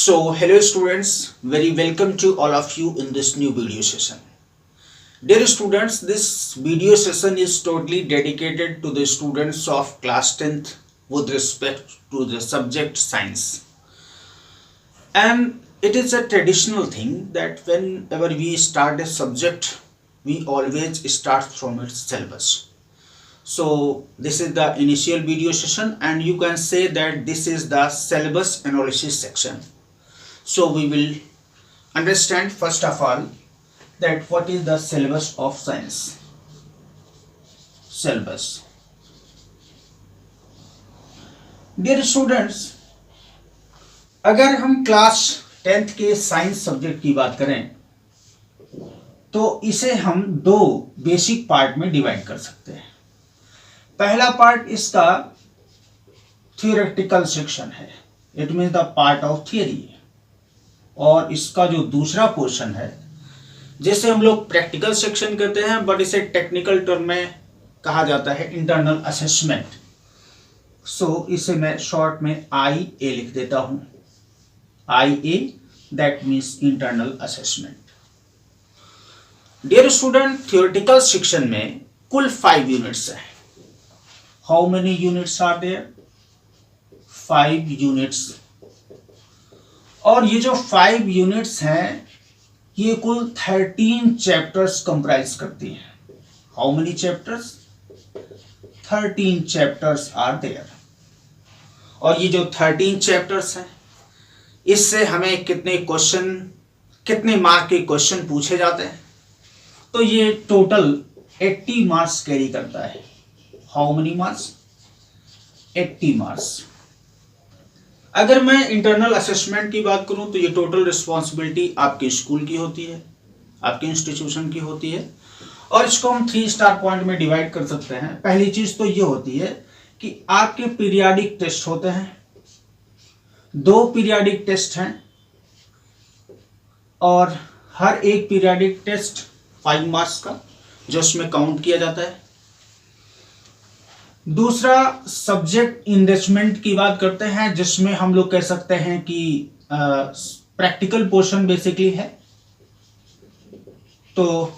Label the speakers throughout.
Speaker 1: Hello students, very welcome to all of you in this new video session. Dear students, this video session is totally dedicated to the students of class 10th with respect to the subject science. And it is a traditional thing that whenever we start a subject, we always start from its syllabus. So this is the initial video session and you can say that this is the syllabus analysis section. So we will understand first of all that what is the syllabus of science. Syllabus. Dear students, अगर हम class 10th के science subject की बात करें तो इसे हम दो बेसिक पार्ट में डिवाइड कर सकते हैं. पहला पार्ट इसका थियोरेटिकल सेक्शन है, it means the part of theory. और इसका जो दूसरा पोर्शन है जिसे हम लोग प्रैक्टिकल सेक्शन कहते हैं, बट इसे टेक्निकल टर्म में कहा जाता है इंटरनल असेसमेंट. सो इसे मैं शॉर्ट में IA लिख देता हूं. IA that means internal assessment. Dear student, theoretical section में कुल 5 यूनिट्स हैं. How many units are there? 5 units. और ये जो 5 यूनिट्स हैं ये कुल 13 चैप्टर्स कंप्राइज करती हैं. How many chapters? 13 chapters are there. और ये जो 13 चैप्टर्स हैं इससे हमें कितने मार्क के क्वेश्चन पूछे जाते हैं? तो ये टोटल 80 मार्क्स कैरी करता है. How many marks? 80 मार्क्स. अगर मैं इंटरनल असेसमेंट की बात करूं तो ये टोटल रिस्पॉन्सिबिलिटी आपके स्कूल की होती है, आपके इंस्टीट्यूशन की होती है. और इसको हम 3 स्टार पॉइंट में डिवाइड कर सकते हैं. पहली चीज तो ये होती है कि आपके पीरियाडिक टेस्ट होते हैं. 2 पीरियाडिक टेस्ट हैं और हर एक पीरियाडिक टेस्ट 5 मार्क्स का जो उसमें काउंट किया जाता है. दूसरा सब्जेक्ट इनरिचमेंट की बात करते हैं जिसमें हम लोग कह सकते हैं कि प्रैक्टिकल पोर्शन बेसिकली है. तो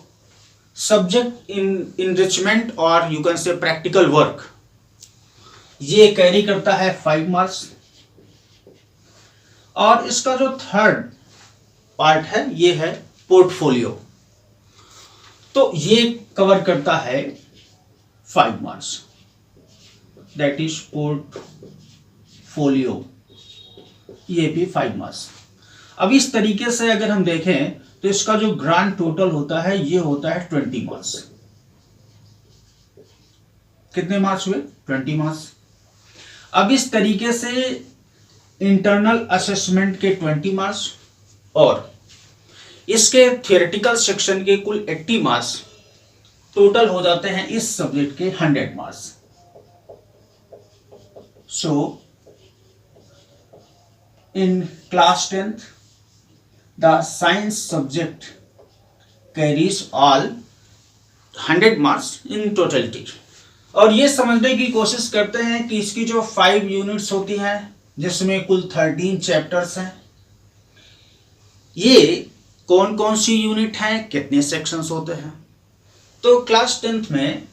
Speaker 1: सब्जेक्ट इनरिचमेंट और you can say practical work ये कैरी करता है 5 मार्क्स. और इसका जो थर्ड पार्ट है ये है पोर्टफोलियो. तो ये कवर करता है 5 मार्क्स. That is portfolio. ये भी 5 मार्क्स. अब इस तरीके से अगर हम देखें तो इसका जो ग्रांड टोटल होता है ये होता है 20 मार्क्स. कितने मार्क्स हुए? 20 मार्क्स. अब इस तरीके से इंटरनल असेसमेंट के 20 मार्क्स और इसके थियोरेटिकल सेक्शन के कुल 80 मार्क्स टोटल हो जाते हैं इस सब्जेक्ट के 100 marks. So, in class 10th, the science subject carries all 100 marks in totality. और ये समझने की कोशिश करते हैं कि इसकी जो 5 यूनिट्स होती हैं जिसमें कुल 13 चैप्टर्स हैं, ये कौन कौन सी यूनिट हैं, कितने सेक्शंस होते हैं. तो क्लास 10th में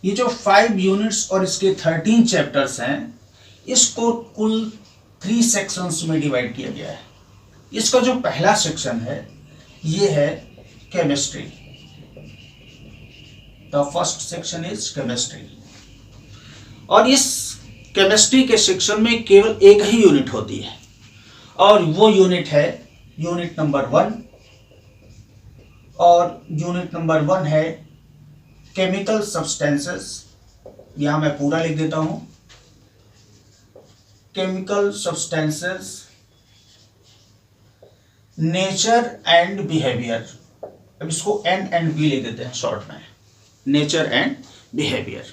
Speaker 1: ये जो 5 यूनिट्स और इसके 13 चैप्टर्स हैं इसको कुल 3 सेक्शंस में डिवाइड किया गया है. इसका जो पहला सेक्शन है ये है chemistry. The first section is chemistry. और इस केमिस्ट्री के सेक्शन में केवल एक ही यूनिट होती है और वो यूनिट है यूनिट नंबर 1. और यूनिट नंबर 1 है केमिकल सब्सटेंसेस. यहां मैं पूरा लिख देता हूं. Chemical substances, nature and behaviour. अब इसको N एंड B लिख देते हैं शॉर्ट में. Nature and behaviour.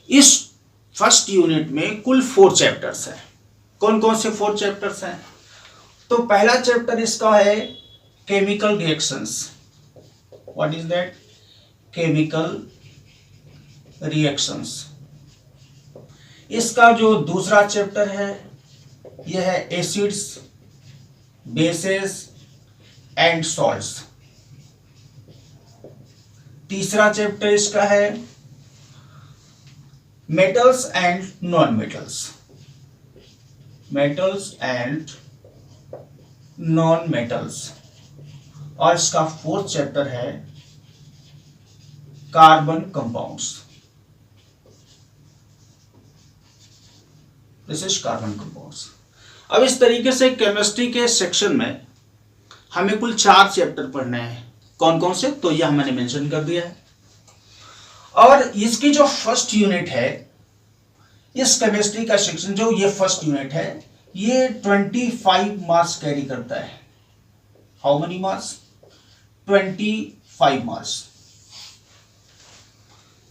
Speaker 1: इस फर्स्ट यूनिट में कुल 4 चैप्टर्स हैं. कौन कौन से 4 चैप्टर्स हैं? तो पहला चैप्टर इसका है chemical reactions. What is that? Chemical reactions. इसका जो दूसरा चैप्टर है यह है एसिड्स बेसेस एंड सॉल्ट्स। तीसरा चैप्टर इसका है metals and non metals, metals and non metals. और इसका फोर्थ चैप्टर है carbon compounds, this is carbon compounds. अब इस तरीके से केमिस्ट्री के सेक्शन में हमें कुल 4 चैप्टर पढ़ने हैं। कौन कौन से, तो यह मैंने मेंशन कर दिया है। और इसकी जो फर्स्ट यूनिट है, इस केमिस्ट्री का सेक्शन जो ये फर्स्ट यूनिट है, ये 25 मार्क्स कैरी करता है। How many marks? 25 मार्क्स।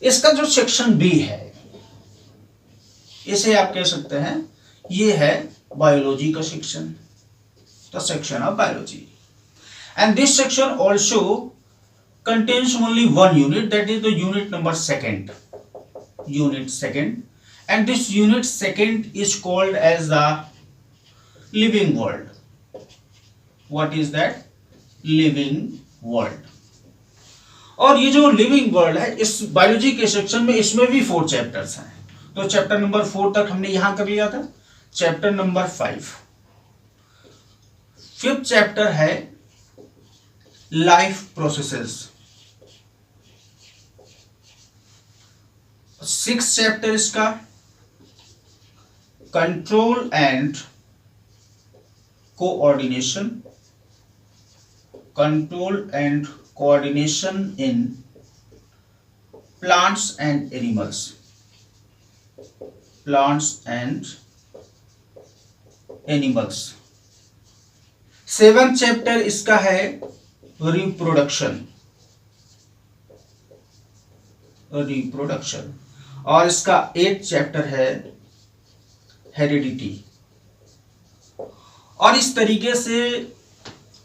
Speaker 1: इसका जो सेक्शन बी है, इसे आप कह सकते हैं ये है बायोलॉजी का section, the section of biology. And this section also contains only one unit, that is the unit number second, unit second, and this unit second is called as the living world. What is that? Living world. और ये जो living world है इस biology के section में, इसमें भी 4 chapters हैं। तो चैप्टर नंबर 4 तक हमने यहां कर लिया था। चैप्टर नंबर 5, 5th चैप्टर है लाइफ प्रोसेसेस। 6th चैप्टर इसका control and coordination, control and coordination in plants and animals, plants and animals. 7th chapter इसका है रिप्रोडक्शन, रिप्रोडक्शन। और इसका 8th चैप्टर है हेरिडिटी। और इस तरीके से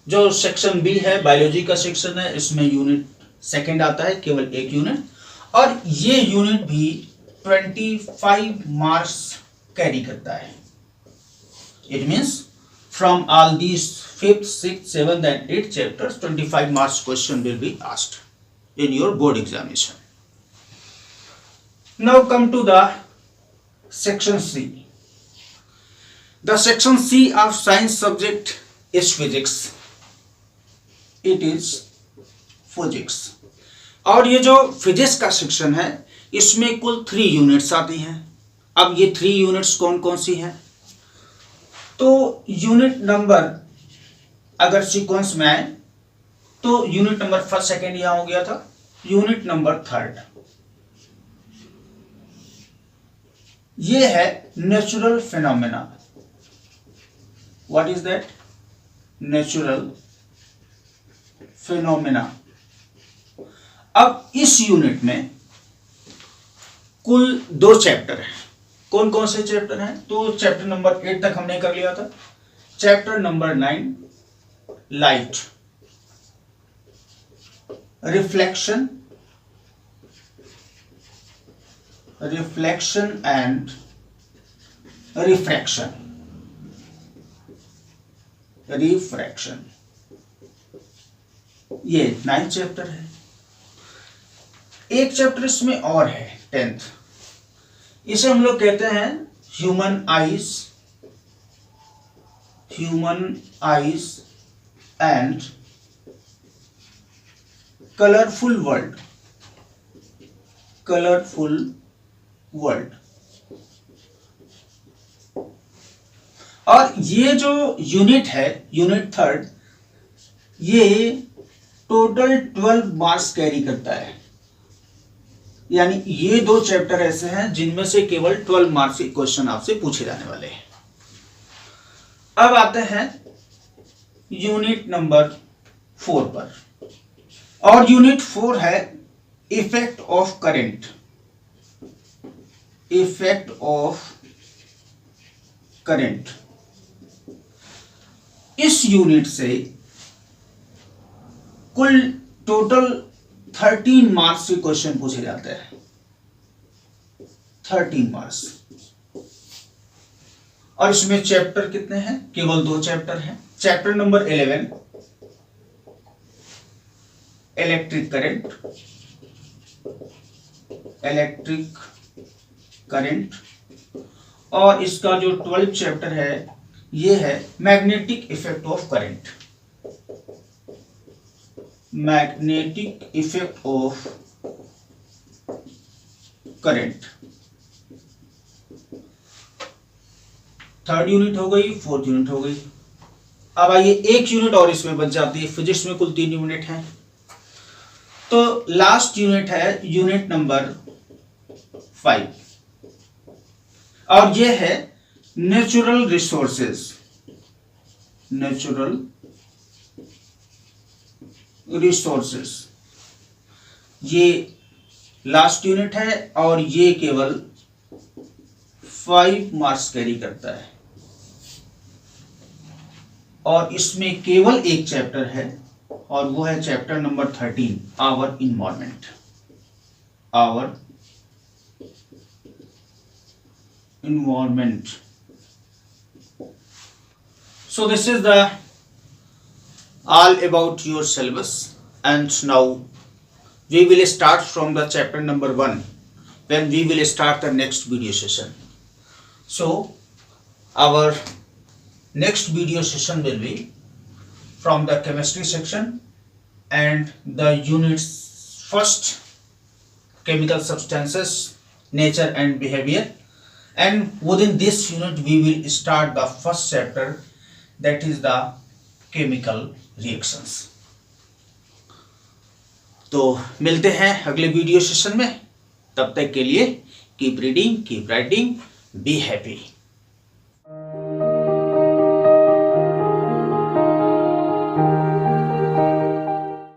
Speaker 1: जो सेक्शन बी है, बायोलॉजी का सेक्शन है, इसमें यूनिट सेकंड आता है, केवल 1 यूनिट। और ये यूनिट भी 25 मार्क्स कैरी करता है। It means from all these 5th, 6th, 7th and 8th chapters, 25 marks question will be asked in your board examination. Now come to the section C. The section C of science subject is physics. It is physics. और ये जो physics का section है, इसमें कुल 3 units आती हैं। अब ये 3 यूनिट्स कौन कौन सी हैं? तो यूनिट नंबर अगर सीक्वेंस में आए तो यूनिट नंबर 1st, 2nd यहां हो गया था। यूनिट नंबर 3rd ये है natural phenomena. What is that? Natural phenomena. अब इस यूनिट में कुल 2 चैप्टर हैं। कौन कौन से चैप्टर हैं? तो चैप्टर नंबर 8 तक हमने कर लिया था। Chapter number 9 light, reflection, reflection and refraction, refraction, ये 9th चैप्टर है। एक चैप्टर इसमें और है 10th, इसे हम लोग कहते हैं human eyes, human eyes and colourful world, colourful world. और ये जो यूनिट है, यूनिट 3rd, ये टोटल 12 मार्क्स कैरी करता है। यानी ये 2 चैप्टर ऐसे हैं जिनमें से केवल 12 मार्क्स के क्वेश्चन आपसे पूछे जाने वाले हैं। अब आते हैं यूनिट नंबर 4 पर, और यूनिट 4 है effect of current, effect of current. इस यूनिट से कुल टोटल 13 मार्क्स के क्वेश्चन पूछे जाते हैं, 13 मार्क्स। और इसमें चैप्टर कितने हैं? केवल 2 चैप्टर हैं। चैप्टर नंबर 11 इलेक्ट्रिक करंट, और इसका जो 12th चैप्टर है ये है magnetic effect of current. Magnetic effect of current 3rd unit हो गई, 4th यूनिट हो गई। अब आइए 1 यूनिट और इसमें बच जाती है। फिजिक्स में कुल 3 यूनिट हैं, तो लास्ट यूनिट है यूनिट नंबर 5, और ये है नेचुरल रिसोर्सेज। ये लास्ट यूनिट है और ये केवल 5 मार्क्स कैरी करता है, और इसमें केवल एक चैप्टर है और वो है chapter number 13 our environment. So this is the all about your syllabus, and now we will start from the chapter number 1 when we will start the next video session. So our next video session will be from the chemistry section and the units first, chemical substances, nature and behavior, and within this unit we will start the first chapter, that is the chemical reactions. तो मिलते हैं अगले video session में, तब तक के लिए keep reading, keep writing, be happy.